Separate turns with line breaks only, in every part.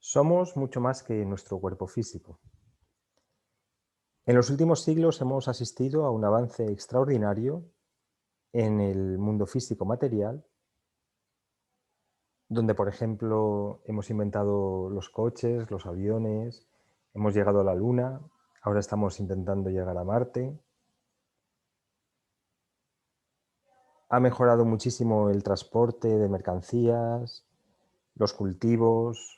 Somos mucho más que nuestro cuerpo físico. En los últimos siglos hemos asistido a un avance extraordinario en el mundo físico material, donde, por ejemplo, hemos inventado los coches, los aviones, hemos llegado a la Luna, ahora estamos intentando llegar a Marte. Ha mejorado muchísimo el transporte de mercancías, los cultivos,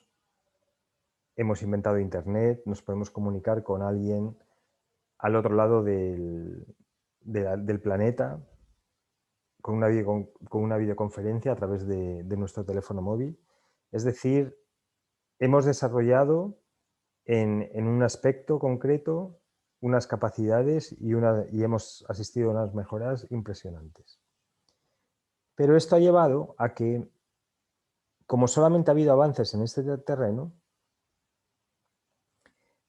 hemos inventado Internet, nos podemos comunicar con alguien al otro lado del planeta con una videoconferencia a través de nuestro teléfono móvil. Es decir, hemos desarrollado en un aspecto concreto unas capacidades y hemos asistido a unas mejoras impresionantes. Pero esto ha llevado a que, como solamente ha habido avances en este terreno,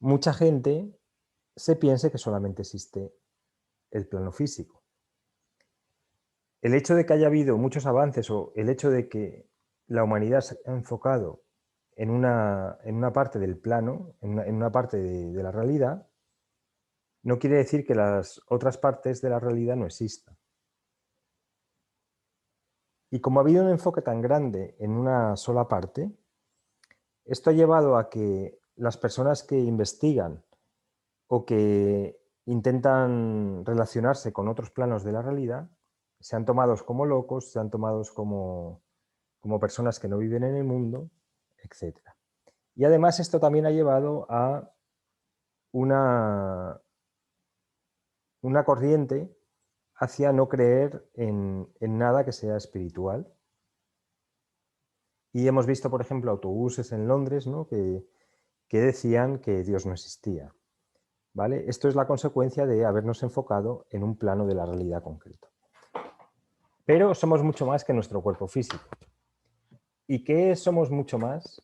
mucha gente se piense que solamente existe el plano físico. El hecho de que haya habido muchos avances o el hecho de que la humanidad se ha enfocado en una parte del plano, en una parte de la realidad, no quiere decir que las otras partes de la realidad no existan. Y como ha habido un enfoque tan grande en una sola parte, esto ha llevado a que las personas que investigan o que intentan relacionarse con otros planos de la realidad sean tomados como locos, sean tomados como personas que no viven en el mundo, etc. Y además esto también ha llevado a una corriente hacia no creer en nada que sea espiritual. Y hemos visto, por ejemplo, autobuses en Londres, ¿no? que decían que Dios no existía. ¿Vale? Esto es la consecuencia de habernos enfocado en un plano de la realidad concreto. Pero somos mucho más que nuestro cuerpo físico. ¿Y qué somos mucho más?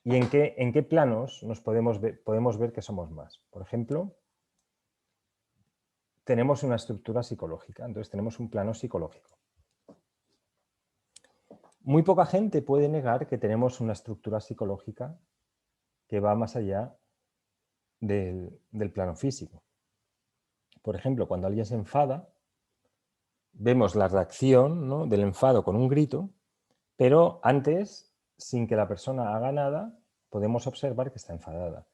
¿Y en qué planos nos podemos ver que somos más? Por ejemplo, tenemos una estructura psicológica, entonces tenemos un plano psicológico. Muy poca gente puede negar que tenemos una estructura psicológica que va más allá del plano físico. Por ejemplo, cuando alguien se enfada, vemos la reacción, ¿no?, del enfado con un grito, pero antes, sin que la persona haga nada, podemos observar que está enfadada.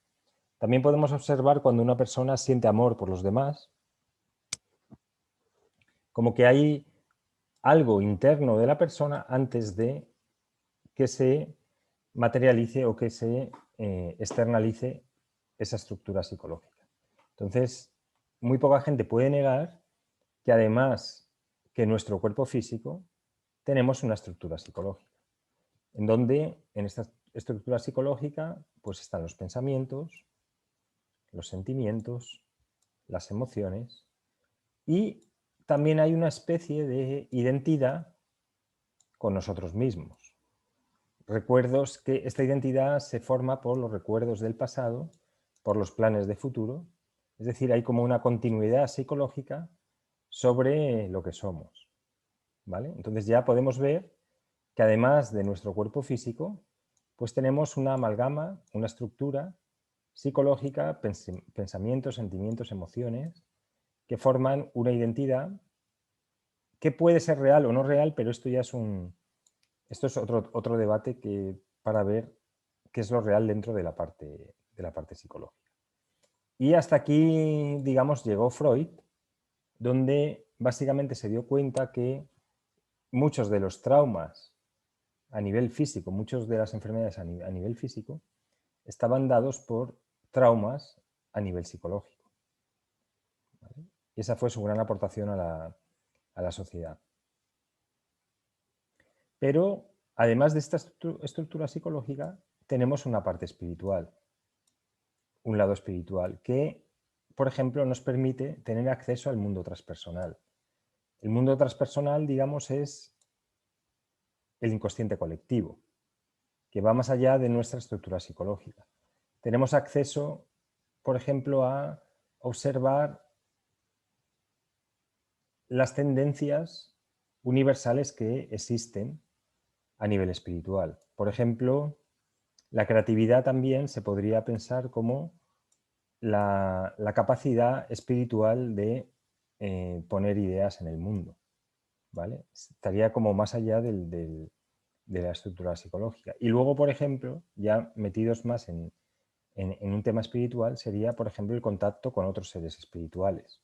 También podemos observar cuando una persona siente amor por los demás, como que hay algo interno de la persona antes de que se materialice o que se externalice esa estructura psicológica. Entonces, muy poca gente puede negar que además que nuestro cuerpo físico, tenemos una estructura psicológica, en donde en esta estructura psicológica pues están los pensamientos, los sentimientos, las emociones y también hay una especie de identidad con nosotros mismos. Recuerdos que esta identidad se forma por los recuerdos del pasado, por los planes de futuro, es decir, hay como una continuidad psicológica sobre lo que somos, ¿vale? Entonces ya podemos ver que además de nuestro cuerpo físico, pues tenemos una amalgama, una estructura psicológica, pensamientos, sentimientos, emociones, que forman una identidad que puede ser real o no real, pero esto ya es otro debate para ver qué es lo real dentro de la parte psicológica. Y hasta aquí, digamos, llegó Freud, donde básicamente se dio cuenta que muchos de los traumas a nivel físico, muchas de las enfermedades a nivel físico, estaban dados por traumas a nivel psicológico. ¿Vale? Y esa fue su gran aportación a la sociedad. Pero además de esta estructura psicológica, tenemos una parte espiritual, un lado espiritual, que, por ejemplo, nos permite tener acceso al mundo transpersonal. El mundo transpersonal, digamos, es el inconsciente colectivo, que va más allá de nuestra estructura psicológica. Tenemos acceso, por ejemplo, a observar las tendencias universales que existen a nivel espiritual. Por ejemplo, La creatividad también se podría pensar como la capacidad espiritual de poner ideas en el mundo, ¿vale? Estaría como más allá de la estructura psicológica. Y luego, por ejemplo, ya metidos más en un tema espiritual, sería, por ejemplo, el contacto con otros seres espirituales,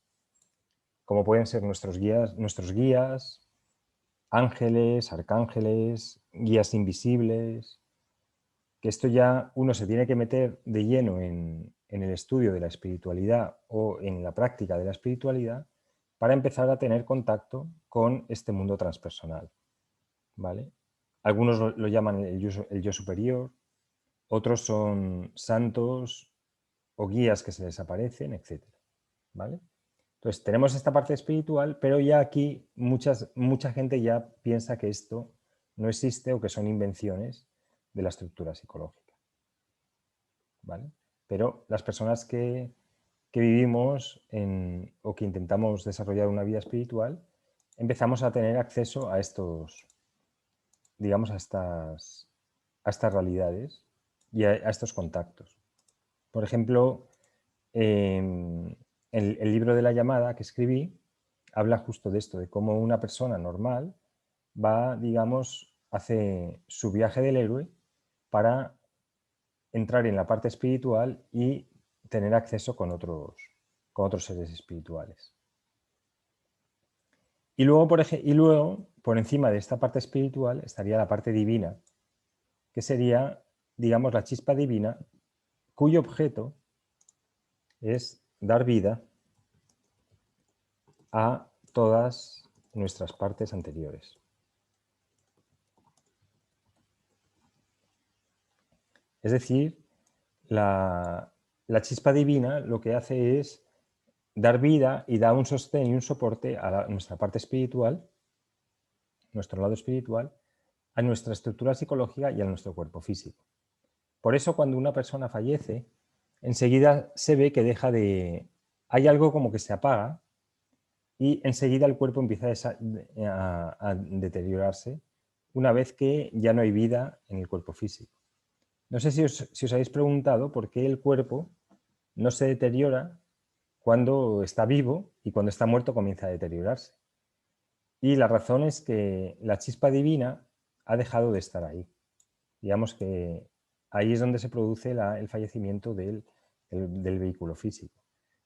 como pueden ser nuestros guías, ángeles, arcángeles, guías invisibles, que esto ya uno se tiene que meter de lleno en el estudio de la espiritualidad o en la práctica de la espiritualidad para empezar a tener contacto con este mundo transpersonal, ¿vale? Algunos lo llaman el yo superior, otros son santos o guías que se les aparecen, etc. ¿Vale? Entonces tenemos esta parte espiritual, pero ya aquí mucha gente ya piensa que esto no existe o que son invenciones de la estructura psicológica, ¿vale? Pero las personas que vivimos o que intentamos desarrollar una vida espiritual, empezamos a tener acceso a estos, digamos, a estas realidades y a estos contactos. Por ejemplo, el libro de la llamada que escribí habla justo de esto, de cómo una persona normal va, digamos, hace su viaje del héroe para entrar en la parte espiritual y tener acceso con otros seres espirituales. Y luego, por encima de esta parte espiritual, estaría la parte divina, que sería, digamos, la chispa divina, cuyo objeto es dar vida a todas nuestras partes anteriores. Es decir, la chispa divina lo que hace es dar vida y da un sostén y un soporte a nuestra parte espiritual, nuestro lado espiritual, a nuestra estructura psicológica y a nuestro cuerpo físico. Por eso cuando una persona fallece, enseguida se ve que hay algo como que se apaga y enseguida el cuerpo empieza a deteriorarse una vez que ya no hay vida en el cuerpo físico. No sé si os habéis preguntado por qué el cuerpo no se deteriora cuando está vivo y cuando está muerto comienza a deteriorarse. Y la razón es que la chispa divina ha dejado de estar ahí. Digamos que ahí es donde se produce el fallecimiento del vehículo físico.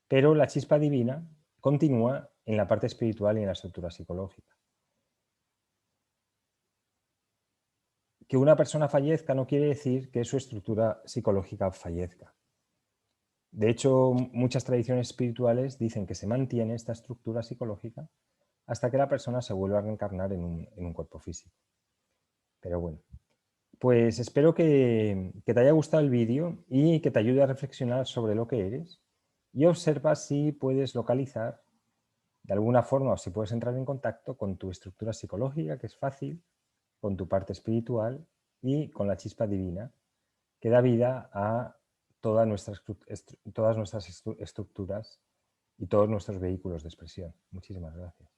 Pero la chispa divina continúa en la parte espiritual y en la estructura psicológica. Que una persona fallezca no quiere decir que su estructura psicológica fallezca. De hecho, muchas tradiciones espirituales dicen que se mantiene esta estructura psicológica hasta que la persona se vuelva a reencarnar en un cuerpo físico. Pero bueno, pues espero que te haya gustado el vídeo y que te ayude a reflexionar sobre lo que eres y observa si puedes localizar de alguna forma o si puedes entrar en contacto con tu estructura psicológica, que es fácil, con tu parte espiritual y con la chispa divina que da vida a todas nuestras estructuras y todos nuestros vehículos de expresión. Muchísimas gracias.